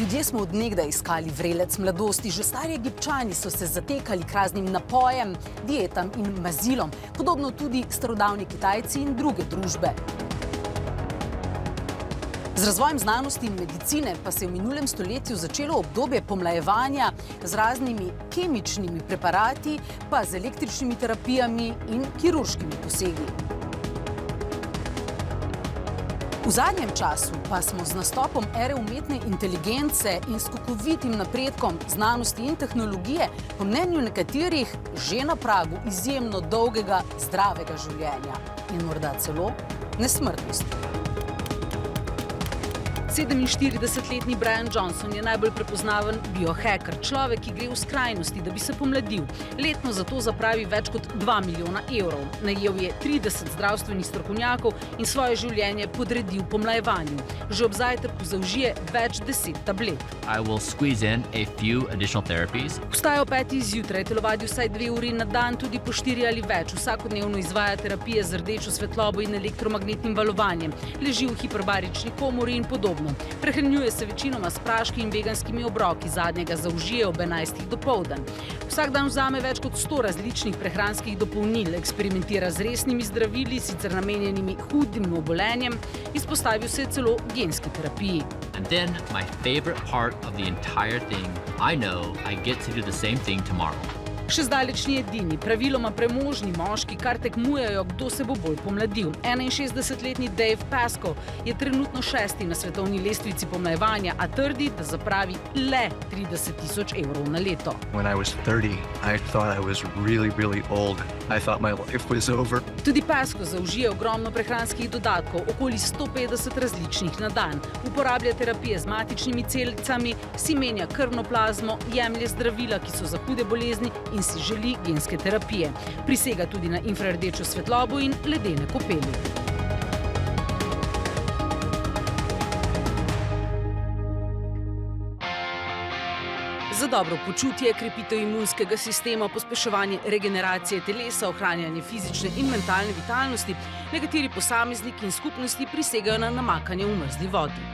Ljudje smo od nekdaj iskali vrelec mladosti, že stari Egipčani so se zatekali k raznim napojem, dietam in mazilom, podobno tudi starodavni Kitajci in druge družbe. Z razvojem znanosti in medicine pa se je v minulem stoletju začelo obdobje pomlajevanja z raznimi kemičnimi preparati, pa z električnimi terapijami in kirurškimi posegi. V zadnjem času pa smo z nastopom ere umetne inteligence in skokovitim napredkom znanosti in tehnologije po mnenju nekaterih že na pragu izjemno dolgega, zdravega življenja in morda celo nesmrtnosti. 47-letni Brian Johnson je najbolj prepoznaven biohacker, človek, ki gre v skrajnosti, da bi se pomladil. Letno za to zapravi več kot 2 milijona evrov. Najel je 30 zdravstvenih strokovnjakov in svoje življenje podredil pomlajevanju. Že ob zajtrku zaužije več 10 tablet. Vstaja ob 5. zjutraj, telovadi vsaj 2 uri na dan, tudi po 4 ali več. Vsakodnevno izvaja terapije z rdečo svetlobo in elektromagnetnim valovanjem. Leži v hiperbarični komori in podobno. Prehranjuje se večinoma s praški in veganskimi obroki, zadnjega zaužije ob 11. dopoldan. Vsak dan vzame več kot 100 različnih prehranskih dopolnil, eksperimentira z resnimi zdravili, sicer namenjenimi hudim obolenjem, izpostavil se je celo genski terapiji. And then my favorite part of the entire thing, I know I get to do the same thing tomorrow. Še zdaleč ni edini, praviloma premožni moški, kar tekmujejo, kdo se bo bolj pomladil. 61-letni Dave Pascoe je trenutno 6. na svetovni lestvici pomlajevanja, a trdi, da zapravi le 30.000 evrov na leto. When I was 30, I thought I was really, really old. I thought my life was over. Tudi Pascoe zaužije ogromno prehranskih dodatkov, okoli 150 različnih na dan. Uporablja terapije z matičnimi celicami, si menja krvno plazmo, jemlje zdravila, ki so za hude bolezni in si želi genske terapije. Prisega tudi na infrardečo svetlobo in ledene kopeli. Za dobro počutje, krepitev imunskega sistema, pospeševanje regeneracije telesa, ohranjanje fizične in mentalne vitalnosti, nekateri posamezniki in skupnosti prisegajo na namakanje v mrzli vodi.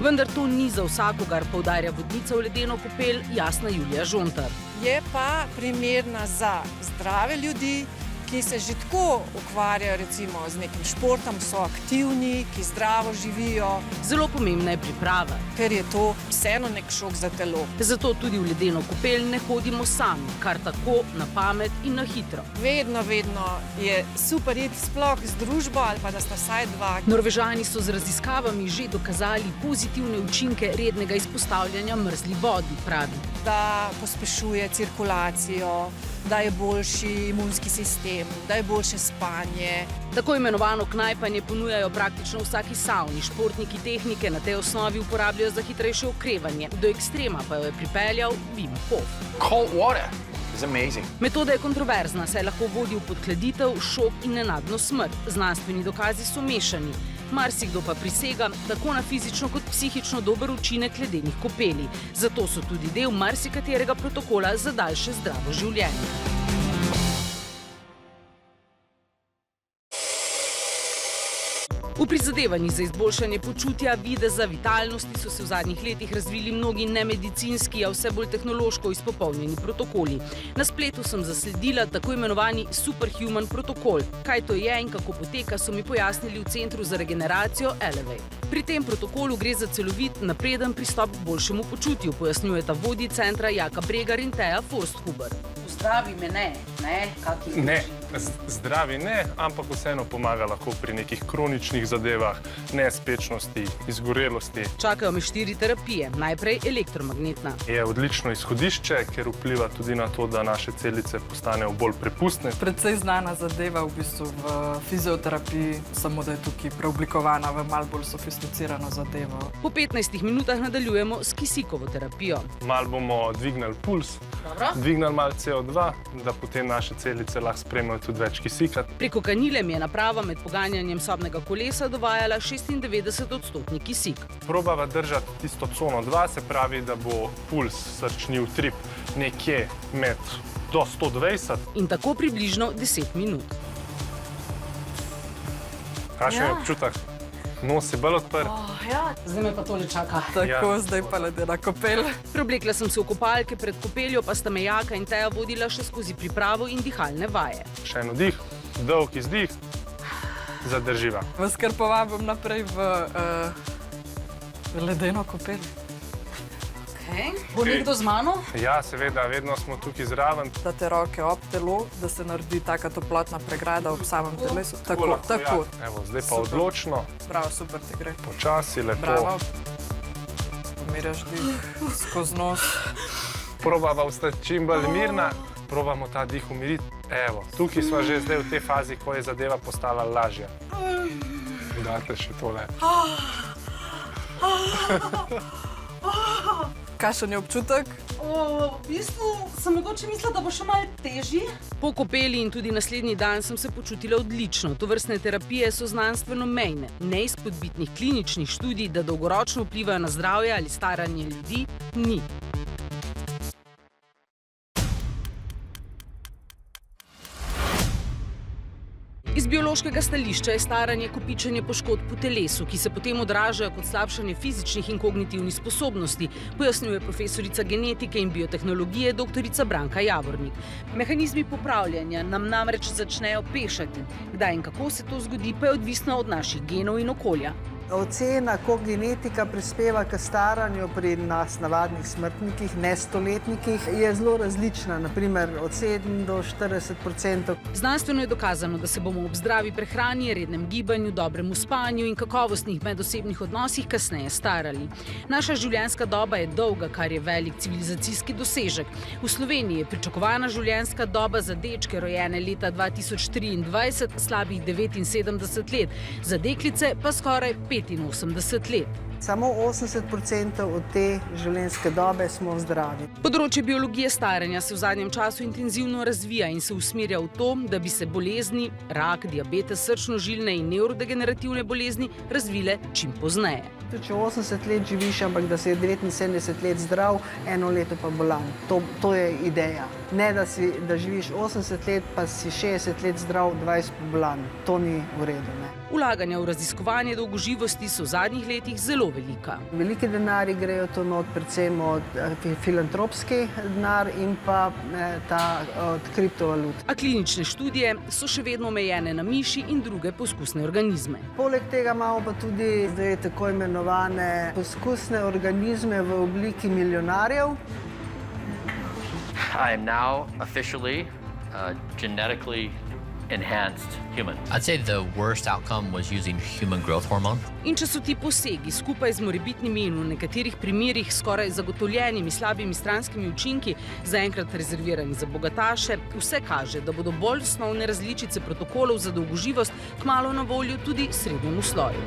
Vendar to ni za vsakogar, poudarja vodnica v ledeno kopel Jasna Julija Žontar. Je pa primerna za zdrave ljudi, ki se že tako ukvarjajo recimo z nekim športom, so aktivni, ki zdravo živijo. Zelo pomembna je priprava, ker je to vseeno nek šok za telo. Zato tudi v ledeno kopel ne hodimo sami, kar tako na pamet in na hitro. Vedno je super iti sploh z družbo ali pa da sta vsaj dva. Norvežani so z raziskavami že dokazali pozitivne učinke rednega izpostavljanja mrzli vodi, pravi. Da pospešuje cirkulacijo, da je boljši imunski sistem, da je boljše spanje. Tako imenovano knajpanje ponujajo praktično vsaki savni. Športniki tehnike na tej osnovi uporabljajo za hitrejše okrevanje. Do ekstrema pa jo je pripeljal Wim Hof. Cold water is amazing. Metoda je kontroverzna, saj lahko vodi v podhladitev, šok in nenadno smrt. Znanstveni dokazi so mešani. Marsikdo pa prisega tako na fizično kot psihično dober učinek ledenih kopeli. Zato so tudi del marsikaterega protokola za daljše zdravo življenje. V prizadevanjih za izboljšanje počutja, videza, vitalnosti so se v zadnjih letih razvili mnogi nemedicinski, a vse bolj tehnološko izpopolnjeni protokoli. Na spletu sem zasledila tako imenovani Superhuman protokol. Kaj to je in kako poteka, so mi pojasnili v Centru za regeneracijo Elevate. Pri tem protokolu gre za celovit, napreden pristop k boljšemu počutju, pojasnjujeta vodji centra Jaka Bregar in Teja Forsthuber. Zdravi me ne? Ne, zdravi ne, ampak vseeno pomaga lahko pri nekih kroničnih zadevah, nespečnosti, izgorelosti. Čakajo me 4 terapije. Najprej elektromagnetna. Je odlično izhodišče, ker vpliva tudi na to, da naše celice postanejo bolj prepustne. Predvsej znana zadeva v bistvu v fizioterapiji, samo da je tukaj preoblikovana v malo bolj sofisticirano zadevo. Po 15 minutah nadaljujemo s kisikovo terapijo. Malo bomo dvignili puls, dvignili malo CO2, da potem naše celice lahko sprejmejo tudi več kisika. Preko kanile mi je naprava med poganjanjem sobnega kolesa dovajala 96% kisik. Probava držati tisto cono 2, se pravi, da bo puls, srčni utrip nekje do 120. In tako približno 10 minut. Kakšen je občutek? nos je bolj odprt. Zdaj me pa tole čaka. Tako, Ja. zdaj pa ledena kopel. Preoblekla sem se v kopalke, pred kopeljo pa sta me Jaka in Teja vodila še skozi pripravo in dihalne vaje. Še en vdih, dolg izdih, zadrživa. Vas kar povabim naprej v ledeno kopel. Okay. Bo nekdo z mano? Ja, seveda, vedno smo tukaj zraven. Date roke ob telo, da se naredi taka toplotna pregrada ob samem telesu. Tako, lahko, tako. Ja. Evo, zdaj pa Super. odločno, Bravo, super ti gre. počasi, lepo. Bravo. Pomiraš dih skozi nos. Probava ostati čim bolj mirna, probamo ta dih umiriti. Evo, tukaj smo že zdaj v tej fazi, ko je zadeva postala lažja. Date še tole. Kakšen je občutek? V bistvu sem mogoče mislila, da bo še malo težji. Po kopeli in tudi naslednji dan sem se počutila odlično. Tovrstne terapije so znanstveno mejne. Neizpodbitnih kliničnih študij, da dolgoročno vplivajo na zdravje ali staranje ljudi, ni. Iz biološkega stališča je staranje kopičenje poškodb v telesu, ki se potem odražajo kot slabšanje fizičnih in kognitivnih sposobnosti, pojasnjuje profesorica genetike in biotehnologije dr. Branka Javornik. Mehanizmi popravljanja nam namreč začnejo pešati. Kdaj in kako se to zgodi, pa je odvisno od naših genov in okolja. Ocena, koliko genetika prispeva k staranju pri nas navadnih smrtnikih, ne stoletnikih, je zelo različna, naprimer od 7 do 40%. Znanstveno je dokazano, da se bomo ob zdravi prehrani, rednem gibanju, dobremu spanju in kakovostnih medosebnih odnosih kasneje starali. Naša življenjska doba je dolga, kar je velik civilizacijski dosežek. V Sloveniji je pričakovana življenjska doba za dečke rojene leta 2023 slabih 79 let, za deklice pa skoraj 85 let. Samo 80% od te življenjske dobe smo zdravi. Področje biologije staranja se v zadnjem času intenzivno razvija in se usmerja v to, da bi se bolezni, rak, diabetes, srčno-žilne in nevrodegenerativne bolezni razvile čim pozneje. Če 80 let živiš, ampak da si 79 let zdrav, 1 leto pa bolan. To je ideja. Ne, da živiš 80 let, pa si 60 let zdrav, 20 pa bolan. To ni v redu. Ne? Vlaganja v raziskovanje dolgoživosti so v zadnjih letih zelo velika. Veliki denarji grejo to not, predvsem od filantropski denar in pa od kriptovalut. A klinične študije so še vedno omejene na miši in druge poskusne organizme. Poleg tega imamo pa tudi zdaj tako imenovane poskusne organizme v obliki milijonarjev. I am now officially genetically enhanced human. I'd say the worst outcome was using human growth hormone. In če so ti posegi skupaj z morebitnimi in v nekaterih primerih skoraj zagotovljenimi slabimi stranskimi učinki zaenkrat rezervirani za bogataše, vse kaže, da bodo bolj osnovne različice protokolov za dolgoživost kmalu na voljo tudi srednjemu sloju.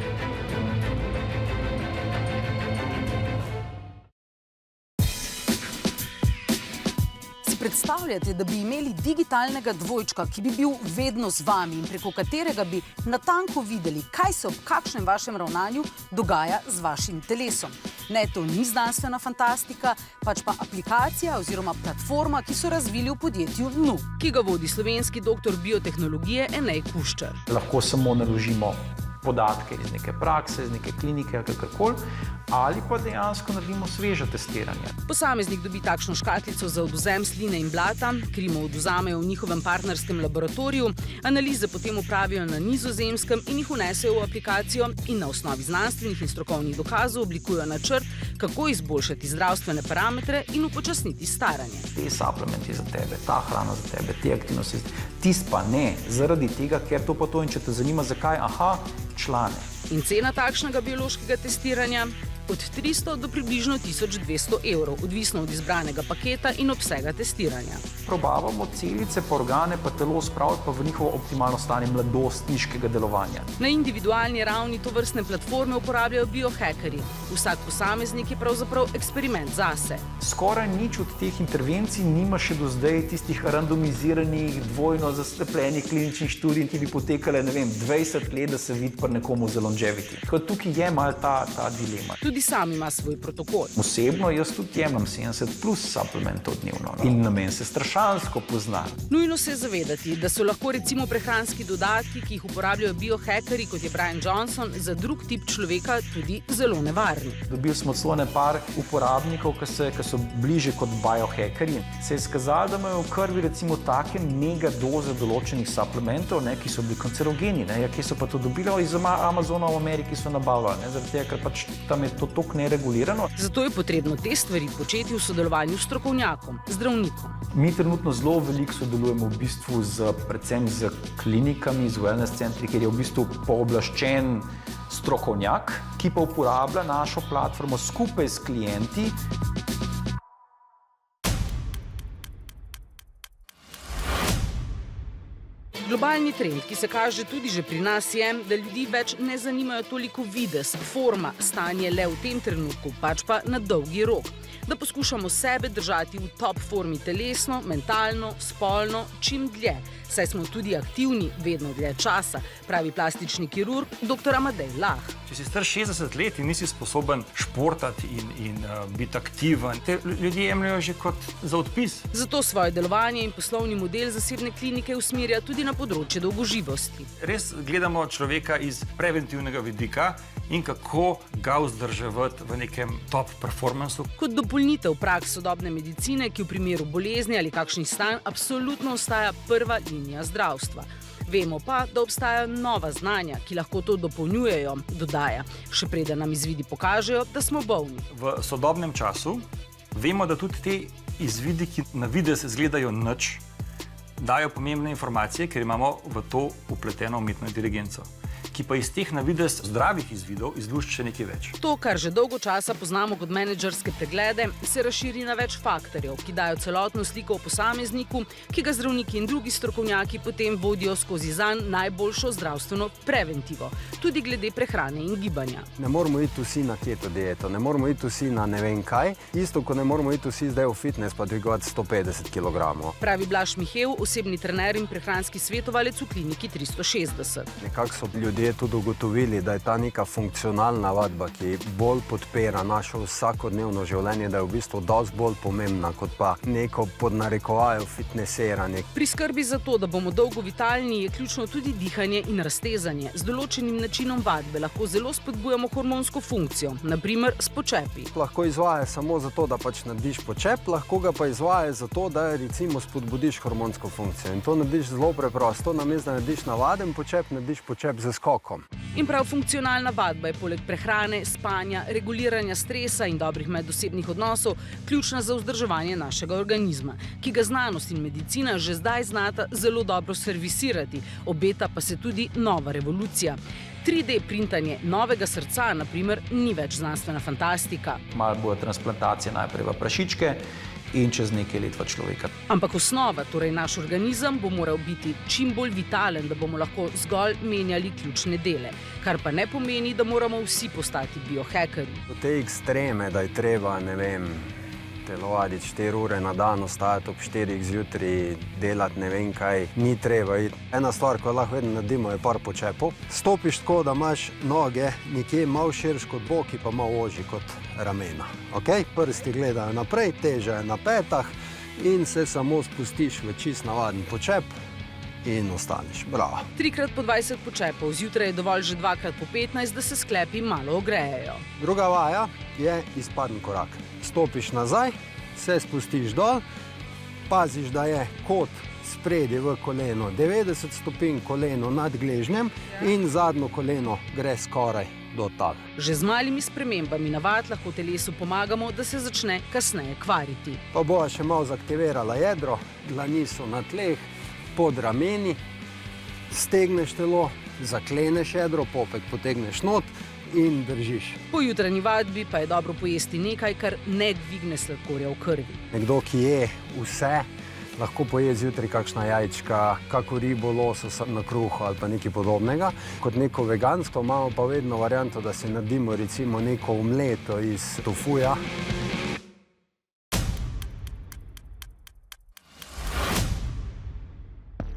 Predstavljate, da bi imeli digitalnega dvojčka, ki bi bil vedno z vami in preko katerega bi natanko videli, kaj se ob kakšnem vašem ravnanju dogaja z vašim telesom. Ne, to ni znanstvena fantastika, pač pa aplikacija oziroma platforma, ki so razvili v podjetju NU, ki ga vodi slovenski doktor biotehnologije Enej Kuščar. Lahko samo naložimo podatke iz neke prakse, iz neke klinike, kakorkoli, ali pa dejansko naredimo sveže testiranje. Posameznik dobi takšno škatlico za odvzem sline in blata, krimo odvzamejo v njihovem partnerskem laboratoriju, analize potem opravijo na Nizozemskem in jih vnesejo v aplikacijo in na osnovi znanstvenih in strokovnih dokazov oblikujejo načrt, kako izboljšati zdravstvene parametre in upočasniti staranje. Te suplementi za tebe, ta hrana za tebe, te aktivnosti, tisto pa ne, zaradi tega, ker to pa to in če te zanima, zakaj, člane. In cena takšnega biološkega testiranja? Od 300 do približno 1200 evrov, odvisno od izbranega paketa in obsega testiranja. Probavamo celice, pa organe, pa telo spraviti pa v njihovo optimalno stanje mladostniškega delovanja. Na individualni ravni tovrstne platforme uporabljajo biohackerji. Vsak posameznik je pravzaprav eksperiment zase. Skoraj nič od teh intervencij nima še do zdaj tistih randomiziranih, dvojno zaslepljenih kliničnih študij, ki bi potekale, 20 let, da se vidi pri nekomu za longevity. Tukaj je malo ta dilema. Tudi sam ima svoj protokol. Osebno jaz tudi jemam 70 plus suplementov dnevno in namen se strašansko pozna. Nujno se je zavedati, da so lahko recimo prehranski dodatki, ki jih uporabljajo biohackerji, kot je Brian Johnson, za drug tip človeka tudi zelo nevarni. Dobili smo celo par uporabnikov, ki so bliže kot biohackerji. Se je izkazalo, da imajo v krvi recimo take mega doze določenih suplementov, ki so bili kancerogeni. Kje so pa to dobili? Iz Amazona v Ameriki so nabavljali, zaradi tega, ker pač tam je to toliko neregulirano. Zato je potrebno te stvari početi v sodelovanju s strokovnjakom, zdravnikom. Mi trenutno zelo veliko sodelujemo v bistvu predvsem z klinikami, z wellness centri, kjer je v bistvu pooblaščen strokovnjak, ki pa uporablja našo platformo skupaj s klienti. Globalni trend, ki se kaže tudi že pri nas, je, da ljudi več ne zanimajo toliko videz, forma, stanje le v tem trenutku, pač pa na dolgi rok. Da poskušamo sebe držati v top formi telesno, mentalno, spolno, čim dlje, saj smo tudi aktivni vedno dlje časa, pravi plastični kirurg dr. Amadej Lah. Če si star 60 let in nisi sposoben športati in biti aktiven, te ljudje jemljajo že kot za odpis. Zato svoje delovanje in poslovni model zasebne klinike usmerja tudi na področje dolgoživosti. Res gledamo človeka iz preventivnega vidika in kako ga vzdrževati v nekem top performansu. Kot dopolnitev praks sodobne medicine, ki v primeru bolezni ali kakšnih stanj absolutno ostaja prva linija zdravstva. Vemo pa, da obstajajo nova znanja, ki lahko to dopolnjujejo, dodaja, še preden nam izvidi pokažejo, da smo bolni. V sodobnem času vemo, da tudi te izvidi, ki na videz izgledajo nič, dajo pomembne informacije, ker imamo v to vpleteno umetno inteligenco, ki pa iz teh na videz zdravih izvidov izlušči še nekaj več. To, kar že dolgo časa poznamo kot menedžerske preglede, se razširi na več faktorjev, ki dajo celotno sliko o posamezniku, ki ga zdravniki in drugi strokovnjaki potem vodijo skozi zanj najboljšo zdravstveno preventivo, tudi glede prehrane in gibanja. Ne moramo iti vsi na keto dieto, ne moramo iti vsi na ne vem kaj, isto, ko ne moramo iti vsi zdaj v fitness pa dvigovati 150 kg. Pravi Blaž Mihev, osebni trener in prehranski svetovalec v kliniki 360. Nekako so ljudje tudi ugotovili, da je ta neka funkcionalna vadba, ki bolj podpira naše vsakodnevno življenje, da je v bistvu dosti bolj pomembna, kot pa neko pod narekovajo fitnesiranje. Pri skrbi za to, da bomo dolgo vitalni, je ključno tudi dihanje in raztezanje. Z določenim načinom vadbe lahko zelo spodbujamo hormonsko funkcijo, na primer s počepi. Lahko izvaja samo zato, da pač narediš počep, lahko ga pa izvaja zato, da recimo spodbudiš hormonsko funkcijo. In to narediš zelo preprosto, namesto da narediš navaden počep, narediš počep z skokom. In prav funkcionalna vadba je poleg prehrane, spanja, reguliranja stresa in dobrih medosebnih odnosov ključna za vzdrževanje našega organizma, ki ga znanost in medicina že zdaj znata zelo dobro servisirati, obeta pa se tudi nova revolucija. 3D printanje novega srca, na primer, ni več znanstvena fantastika. Malo bojo transplantacije najprej v prašičke in čez nekaj let v človeka. Ampak osnova, torej naš organizem, bo moral biti čim bolj vitalen, da bomo lahko zgolj menjali ključne dele. Kar pa ne pomeni, da moramo vsi postati biohackerji. Do te ekstreme, da je treba, ne vem, telovaditi 4 ure na dan, ostajati ob 4 zjutraj, delati ne vem kaj, ni treba iti. Ena stvar, ko lahko vedno naredimo, je par počepov. Stopiš tako, da imaš noge nekje malo širš kot boki, pa malo ožji kot ramena. Prsti gledajo naprej, teža je na petah in se samo spustiš v čist navaden počep in ostaneš. Bravo. 3x po 20 počepov, zjutraj je dovolj že 2x po 15, da se sklepi malo ogrejejo. Druga vaja je izpaden korak. Stopiš nazaj, se spustiš dol, paziš, da je kot spredi v koleno 90 stopinj, koleno nad gležnjem in zadnjo koleno gre skoraj do tal. Že z malimi spremembami navad lahko telesu pomagamo, da se začne kasneje kvariti. Pa bova še malo zaktivirala jedro, dlani so na tleh, pod rameni, stegneš telo, zakleneš jedro, popek potegneš not in držiš. Po jutranji vadbi pa je dobro pojesti nekaj, kar ne dvigne sladkorja v krvi. Nekdo, ki je vse, lahko poje zjutraj kakšna jajčka, kako ribo, lososa na kruhu ali pa nekaj podobnega. Kot neko vegansko imamo pa vedno varianto, da si naredimo recimo neko omleto iz tofuja.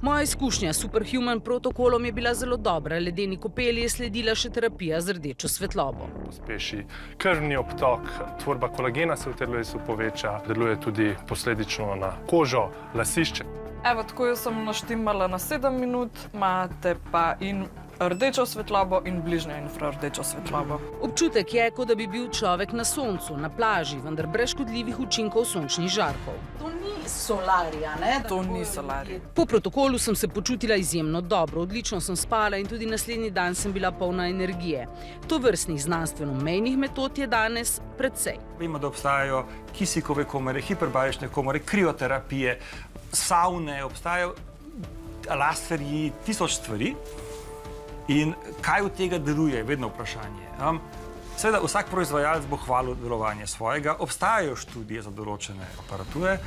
Moja Moja izkušnja s Superhuman protokolom je bila zelo dobra. Ledeni kopeli je sledila še terapija z rdečo svetlobo. Pospeši krvni obtok, tvorba kolagena se v telesu poveča, deluje tudi posledično na kožo, lasišče. Evo, tako jaz sem naštimala na 7 minut, imate pa in rdečo svetlobo in bližnjo infrardečo svetlobo. Občutek je, kot da bi bil človek na soncu, na plaži, vendar brez škodljivih učinkov sončnih žarkov. To ni solarija, ne? To ni solarij. Po protokolu sem se počutila izjemno dobro, odlično sem spala in tudi naslednji dan sem bila polna energije. Tovrstnih znanstveno mejnih metod je danes precej. Vemo, da obstajajo kisikove komore, hiperbarične komore, krioterapije, savne, obstajajo laserji, 1000 stvari. In kaj od tega deluje, je vedno vprašanje. Seveda, vsak proizvajalec bo hvalil delovanje svojega, obstajajo študije za določene aparature.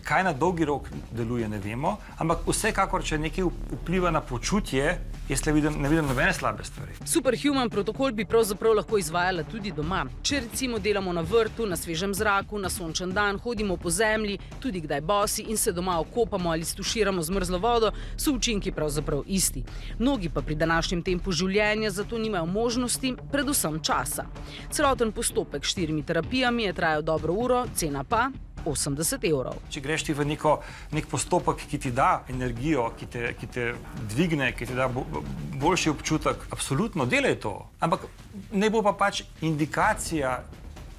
Kaj na dolgi rok deluje, ne vemo, ampak vsekakor, če nekaj vpliva na počutje, jaz ne vidim nobene slabe stvari. Superhuman protokol bi pravzaprav lahko izvajala tudi doma. Če recimo delamo na vrtu, na svežem zraku, na sončen dan, hodimo po zemlji, tudi kdaj bosi in se doma okopamo ali stuširamo z mrzlo vodo, so učinki pravzaprav isti. Mnogi pa pri današnjem tempu življenja zato nimajo možnosti, predvsem časa. Celoten postopek s 4 terapijami je trajal dobro uro, cena pa 80 evrov. Če greš ti v nek postopek, ki ti da energijo, ki te dvigne, ki ti da boljši občutek, absolutno delaj to. Ampak ne bo pa pač indikacija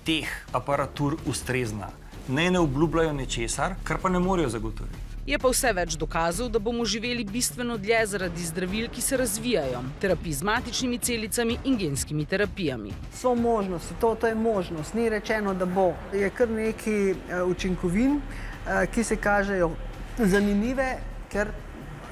teh aparatur ustrezna. Ne obljubljajo ničesar, kar pa ne morejo zagotoviti. Je pa vse več dokazov, da bomo živeli bistveno dlje zaradi zdravil, ki se razvijajo, terapij z matičnimi celicami in genskimi terapijami. So možnosti, to je možnost. Ni rečeno, da bo. Je kar nekaj učinkovin, ki se kažejo zanimive, ker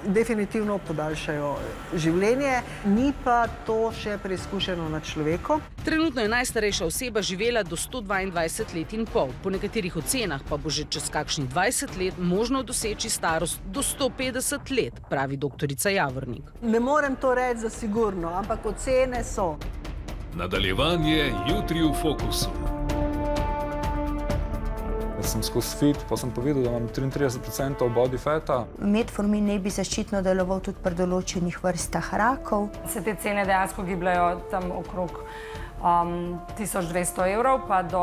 definitivno podaljšajo življenje, ni pa to še preizkušeno na človeku. Trenutno je najstarejša oseba živela do 122 let in pol. Po nekaterih ocenah pa bo že čez kakšnih 20 let možno doseči starost do 150 let, pravi doktorica Javornik. Ne morem to reči za sigurno, ampak ocene so. Nadaljevanje jutri v fokusu. Sem skozi fit, pa sem povedal, da imam 33% body fata. Metformin naj bi zaščitno deloval tudi pri določenih vrstah rakov. Se te cene dejansko gibljajo tam okrog 1200 evrov pa do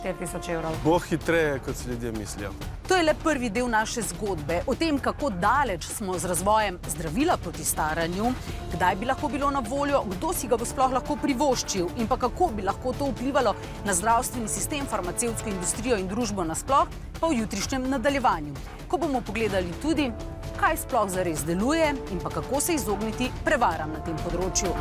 4000 evrov. Bo hitreje, kot si ljudje mislijo. To je le prvi del naše zgodbe o tem, kako daleč smo z razvojem zdravila proti staranju, kdaj bi lahko bilo na voljo, kdo si ga bo sploh lahko privoščil in pa kako bi lahko to vplivalo na zdravstveni sistem, farmacevtsko industrijo in družbo nasploh, pa v jutrišnjem nadaljevanju, ko bomo pogledali tudi, kaj sploh zares deluje in pa kako se izogniti prevaram na tem področju.